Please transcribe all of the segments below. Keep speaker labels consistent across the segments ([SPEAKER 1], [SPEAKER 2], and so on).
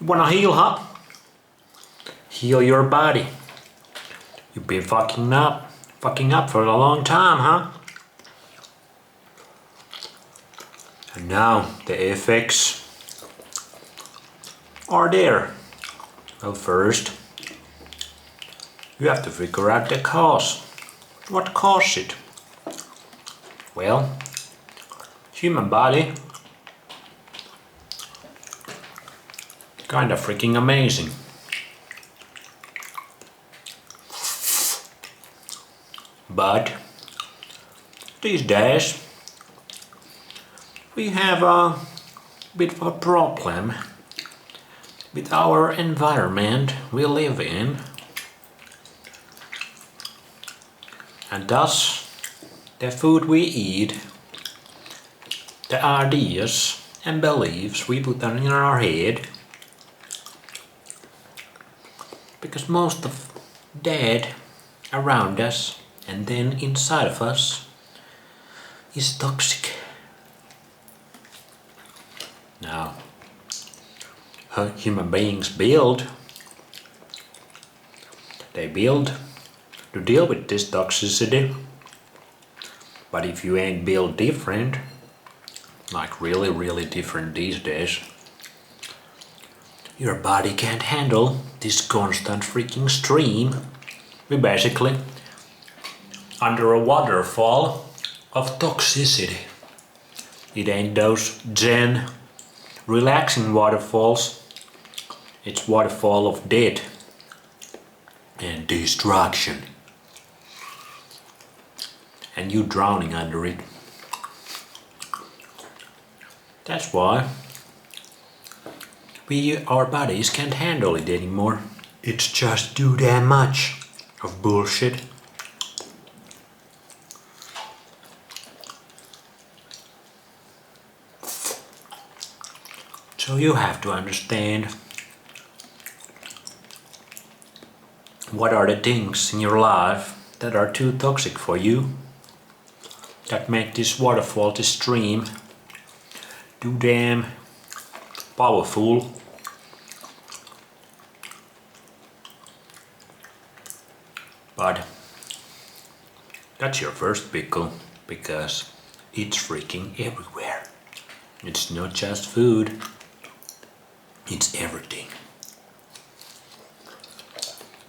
[SPEAKER 1] You wanna heal, huh? Heal your body. You've been fucking up for a long time, huh? And now the effects are there. Well, first you have to figure out the cause. What caused it? Well, human body kinda freaking amazing. But these days we have a bit of a problem with our environment we live in, and thus the food we eat, the ideas and beliefs we put in our head, because most of that around us and then inside of us is toxic. Now, human beings build to deal with this toxicity, but if you ain't built different, like really different these days, your body can't handle this constant freaking stream. We basically under a waterfall of toxicity. It ain't those zen, relaxing waterfalls. It's waterfall of death and destruction. And you drowning under it. That's why our bodies can't handle it anymore. It's just too damn much of bullshit. So you have to understand what are the things in your life that are too toxic for you, that make this waterfall, this stream, too damn powerful. But that's your first pickle, because it's freaking everywhere. It's not just food, it's everything.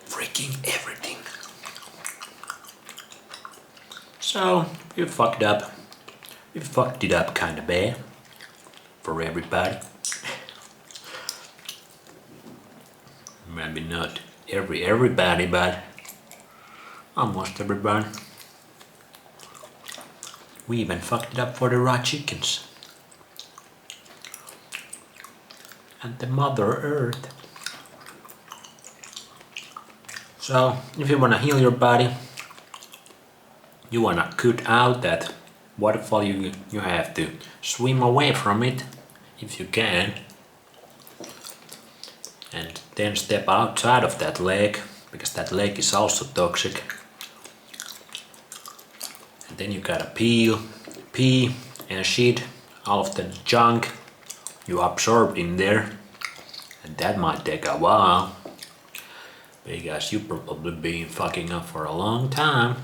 [SPEAKER 1] Freaking everything. So we fucked up. We fucked it up kinda bad for everybody. Maybe not everybody, but almost everybody. We even fucked it up for the raw chickens. And the Mother Earth. So, if you wanna heal your body, you wanna cut out that waterfall, you have to swim away from it, if you can. And then step outside of that lake, because that lake is also toxic. And then you gotta pee and shit all of the junk you absorbed in there, and that might take a while, because you've probably been fucking up for a long time,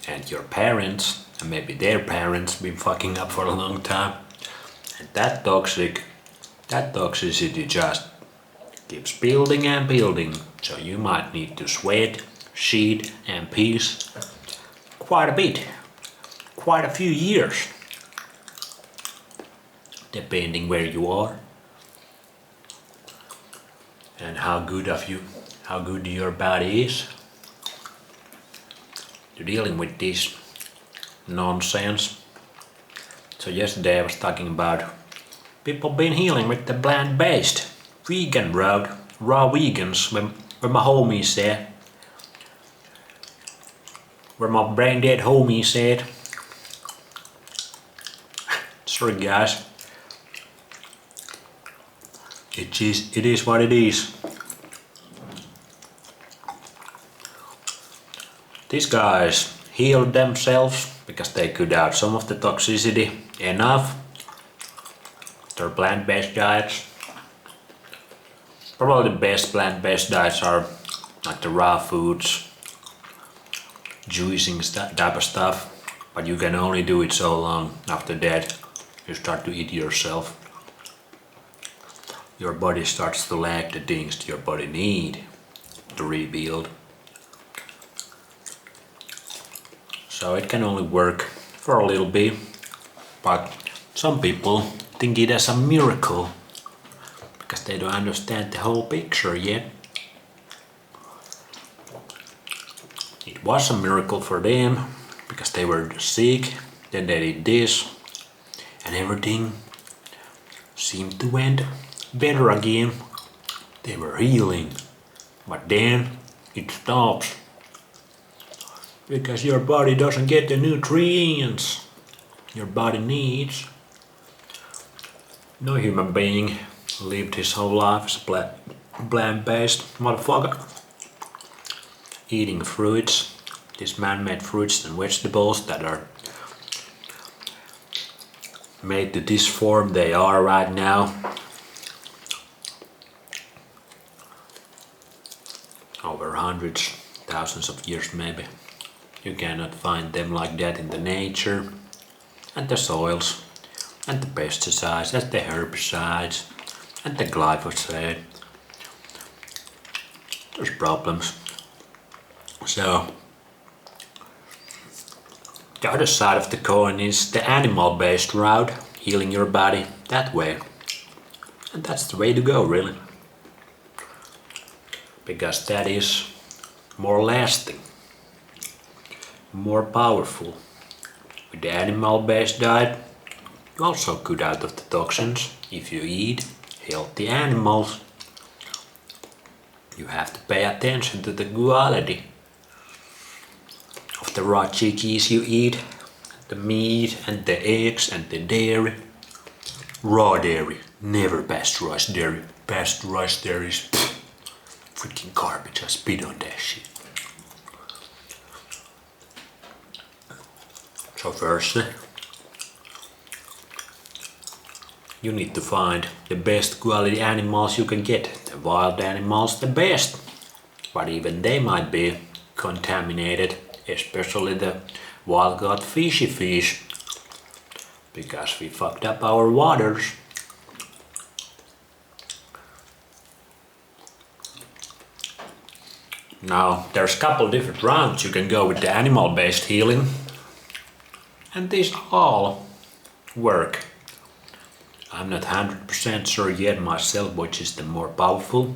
[SPEAKER 1] and your parents and maybe their parents been fucking up for a long time, and that toxicity just keeps building and building. So you might need to sweat, shit and piss quite a bit, quite a few years, depending where you are and how good your body is to dealing with this nonsense. So yesterday I was talking about people been healing with the plant-based vegan route, raw vegans, where my homies said, where my brain dead homie said, sorry guys, it is what it is. These guys healed themselves because they cut out some of the toxicity enough. Their plant-based diets. Probably the best plant-based diets are like the raw foods, juicing type of stuff, but you can only do it so long. After that, you start to eat yourself. Your body starts to lack the things your body need to rebuild. So it can only work for a little bit, but some people think it as a miracle because they don't understand the whole picture yet. It was a miracle for them because they were sick, then they did this, and everything seemed to end better again. They were healing, but then it stops because your body doesn't get the nutrients your body needs. No human being lived his whole life as a plant-based motherfucker, eating fruits, these man-made fruits and vegetables that are made to this form they are right now. Over hundreds, thousands of years maybe. You cannot find them like that in the nature, and the soils, and the pesticides, and the herbicides, and the glyphosate. There's problems. So, the other side of the coin is the animal-based route, healing your body that way. And that's the way to go, really. Because that is more lasting, more powerful. With the animal-based diet, you also cut out of the toxins if you eat healthy animals. You have to pay attention to the quality of the raw chickies you eat, the meat and the eggs and the dairy. Raw dairy, never pasteurized dairy. Pasteurized dairy is freaking garbage. I spit on that shit. So firstly, you need to find the best quality animals you can get. The wild animals, the best. But even they might be contaminated, especially the wild caught fishy fish, because we fucked up our waters. Now, there's a couple different routes you can go with the animal-based healing, and these all work. I'm not 100% sure yet myself which is the more powerful.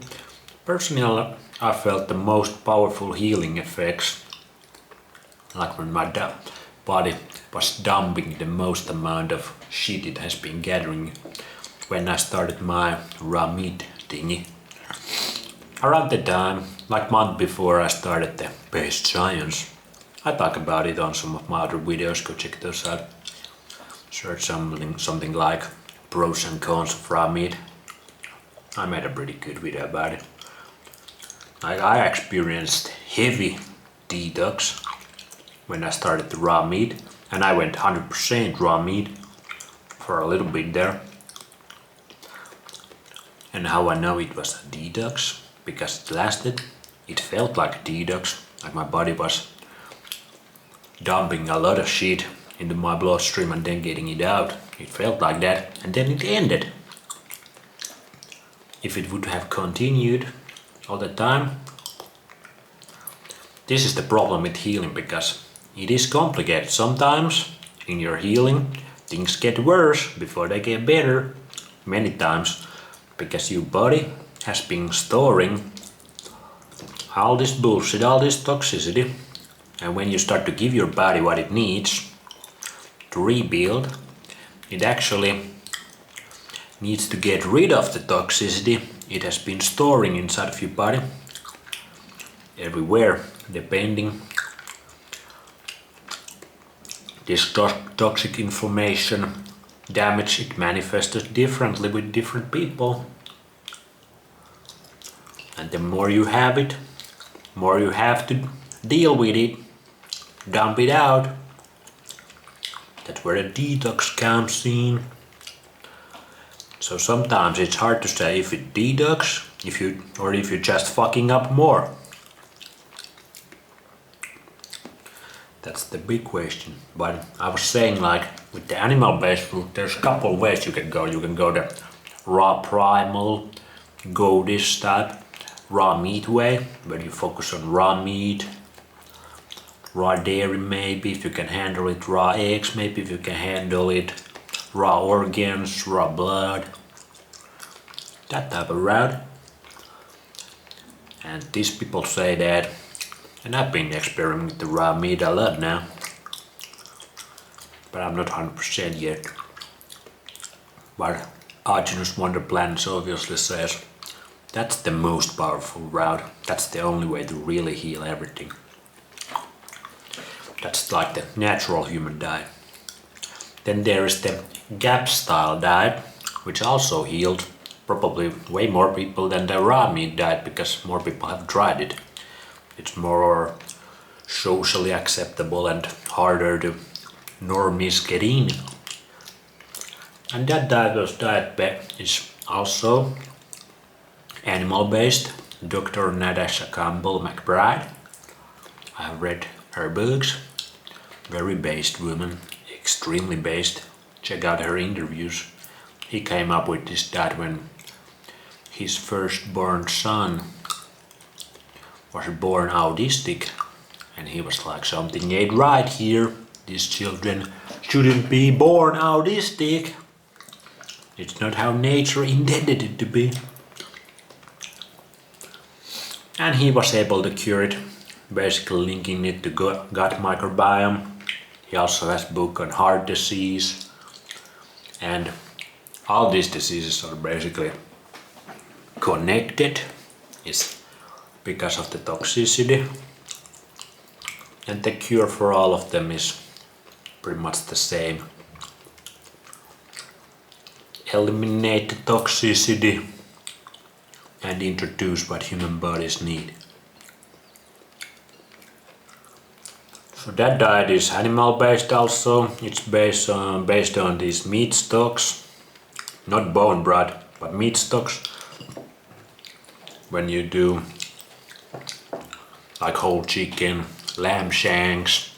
[SPEAKER 1] Personally, I felt the most powerful healing effects, like when my body was dumping the most amount of shit it has been gathering when I started my raw meat thingy. Around the time, like month before I started the Based Science, I talk about it on some of my other videos, go check those out. Search something like pros and cons of raw meat. I made a pretty good video about it. I experienced heavy detox when I started the raw meat, and I went 100% raw meat for a little bit there. And how I know it was a detox? Because it lasted. It felt like a detox, like my body was dumping a lot of shit into my bloodstream and then getting it out. It felt like that, and then it ended. If it would have continued all the time, this is the problem with healing, because it is complicated. Sometimes in your healing things get worse before they get better. Many times because your body has been storing all this bullshit, all this toxicity, and when you start to give your body what it needs to rebuild, it actually needs to get rid of the toxicity it has been storing inside of your body everywhere, depending. This toxic inflammation damage, it manifests differently with different people, and the more you have it, more you have to deal with it, dump it out. That's where the detox comes in. So sometimes it's hard to say if it detox, if you're just fucking up more. That's the big question. But I was saying, like, with the animal-based food, there's a couple of ways you can go. You can go the raw primal, go this type, raw meat way, where you focus on raw meat, raw dairy maybe, if you can handle it, raw eggs maybe, if you can handle it, raw organs, raw blood, that type of route. And these people say that, and I've been experimenting with the raw meat a lot now, but I'm not 100% yet. But Arjun's Wonder Plants obviously says that's the most powerful route. That's the only way to really heal everything. That's like the natural human diet. Then there is the GAP style diet, which also healed probably way more people than the raw meat diet, because more people have tried it. It's more socially acceptable and harder to normies get in. And that diet is also animal-based. Dr. Natasha Campbell McBride. I have read her books. Very based woman, extremely based. Check out her interviews. He came up with this diet when his firstborn son was born autistic, and he was like, something ain't right here. These children shouldn't be born autistic. It's not how nature intended it to be. And he was able to cure it, basically linking it to gut microbiome. He also has a book on heart disease, and all these diseases are basically connected. It's because of the toxicity, and the cure for all of them is pretty much the same. Eliminate the toxicity and introduce what human bodies need. So that diet is animal based also. It's based on these meat stocks, not bone broth, but meat stocks. When you do like whole chicken, lamb shanks,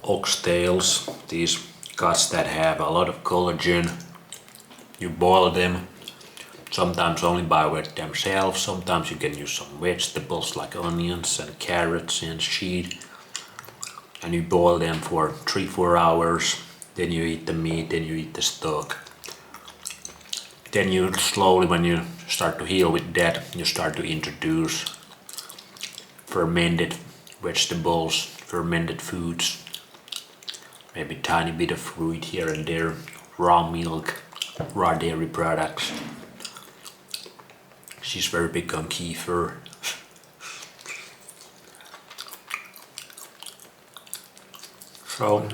[SPEAKER 1] oxtails, these cuts that have a lot of collagen, you boil them, sometimes only by with themselves, sometimes you can use some vegetables like onions and carrots and shit, and you boil them for 3-4 hours, then you eat the meat, then you eat the stock. Then you slowly, when you start to heal with that, you start to introduce fermented vegetables, fermented foods, maybe tiny bit of fruit here and there, raw milk, raw dairy products. She's very big on kefir. So,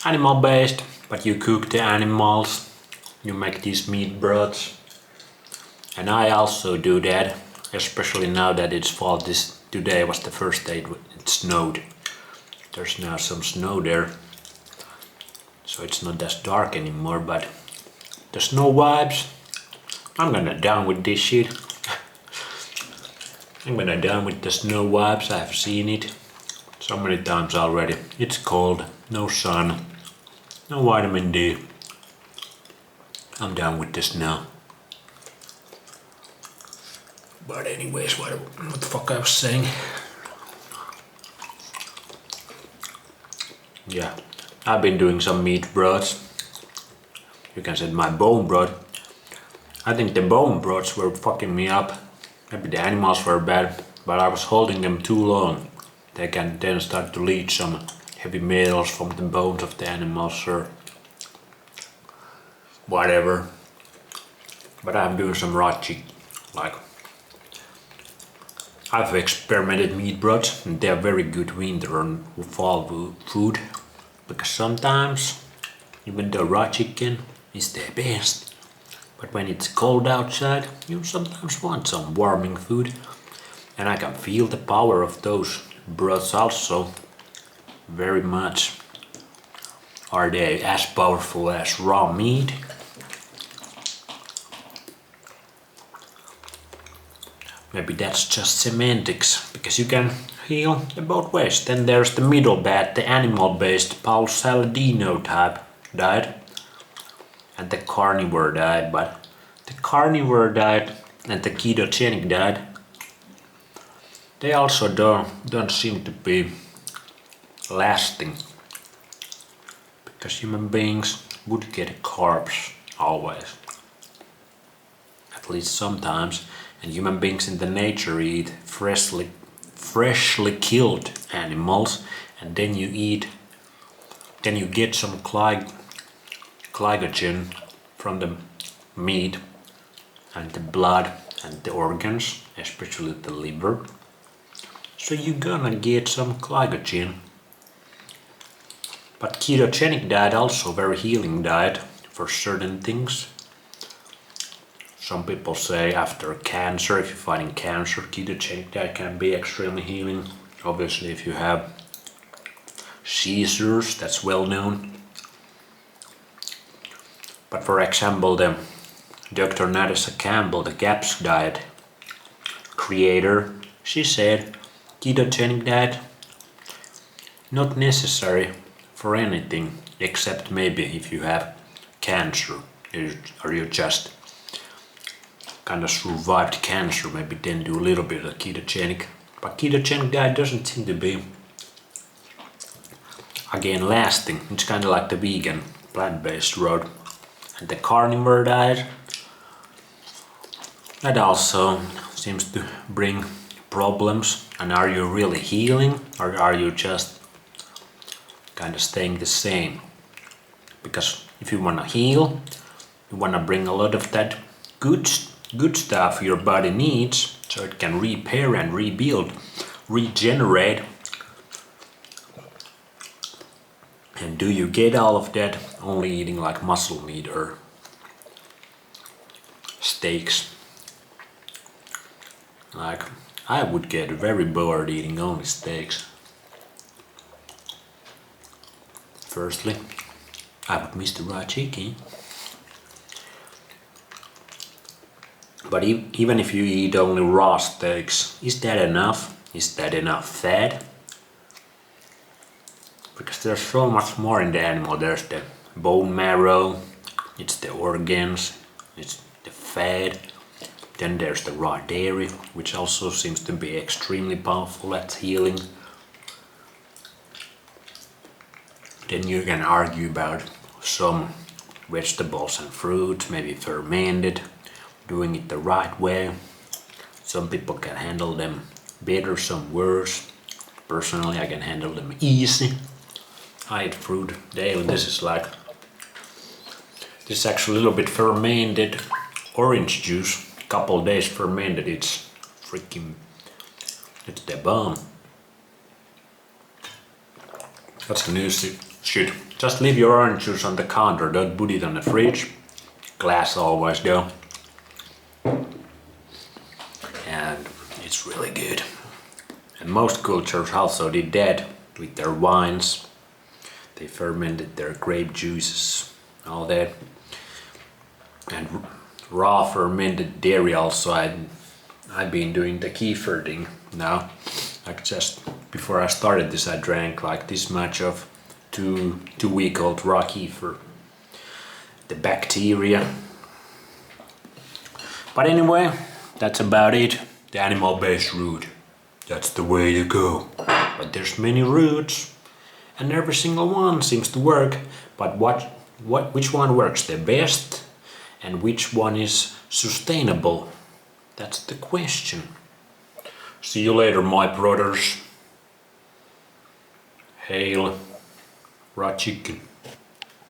[SPEAKER 1] animal based, but you cook the animals, you make these meat broths. And I also do that, especially now that it's fall. Today was the first day it snowed. There's now some snow there, so it's not as dark anymore, but the snow vibes, I'm gonna down with this shit. I'm gonna down with the snow vibes. I've seen it so many times already. It's cold, no sun, no vitamin D. I'm down with the snow. But anyways, what the fuck I was saying? Yeah, I've been doing some meat broths. You can say my bone broth. I think the bone broths were fucking me up. Maybe the animals were bad, but I was holding them too long. They can then start to leach some heavy metals from the bones of the animals or whatever. But I'm doing some raw chicken, like I've experimented meat broths, and they're very good winter and fall food, because sometimes even the raw chicken is the best, but when it's cold outside you sometimes want some warming food, and I can feel the power of those broths also very much. Are they as powerful as raw meat? maybe that's just semantics, because you can heal in both ways. Then there's the middle diet, the animal-based Paul Saladino type diet, and the carnivore diet. But the carnivore diet and the ketogenic diet, they also don't seem to be lasting, because human beings would get carbs always, at least sometimes, and human beings in the nature eat freshly killed animals, and then you get some glycogen from the meat and the blood and the organs, especially the liver. So you're gonna get some glycogen. But ketogenic diet also very healing diet for certain things. Some people say after cancer, if you're fighting cancer, ketogenic diet can be extremely healing. Obviously, if you have seizures, that's well known. But for example, the Dr. Natasha Campbell, the GAPS diet creator, she said ketogenic diet not necessary for anything except maybe if you have cancer or you just kind of survived cancer, maybe then do a little bit of ketogenic. But ketogenic diet doesn't seem to be, again, lasting. It's kind of like the vegan plant-based road. And the carnivore diet, that also seems to bring problems. And are you really healing, or are you just kind of staying the same? Because if you want to heal, you want to bring a lot of that good stuff your body needs, so it can repair and rebuild, regenerate. And do you get all of that only eating like muscle meat or steaks? Like, I would get very bored eating only steaks. Firstly, I would miss the raw chicken. But even if you eat only raw steaks, is that enough? Is that enough fat? Because there's so much more in the animal. There's the bone marrow, it's the organs, it's the fat. Then there's the raw dairy, which also seems to be extremely powerful at healing. Then you can argue about some vegetables and fruits, maybe fermented, doing it the right way. Some people can handle them better, some worse. Personally, I can handle them easy. I eat fruit daily. This is actually a little bit fermented orange juice. Couple days fermented. It's the bomb. That's the new shit. Just leave your orange juice on the counter. Don't put it on the fridge. Glass always though. And it's really good. And most cultures also did that with their wines. They fermented their grape juices, all that. And raw fermented dairy also. I've been doing the kefir thing now. Like just before I started this, I drank like this much of 2-week-old raw kefir. The bacteria. But anyway, that's about it. The animal-based route. That's the way to go. But there's many routes, and every single one seems to work. But which one works the best, and which one is sustainable? That's the question. See you later, my brothers. Hail raw chicken.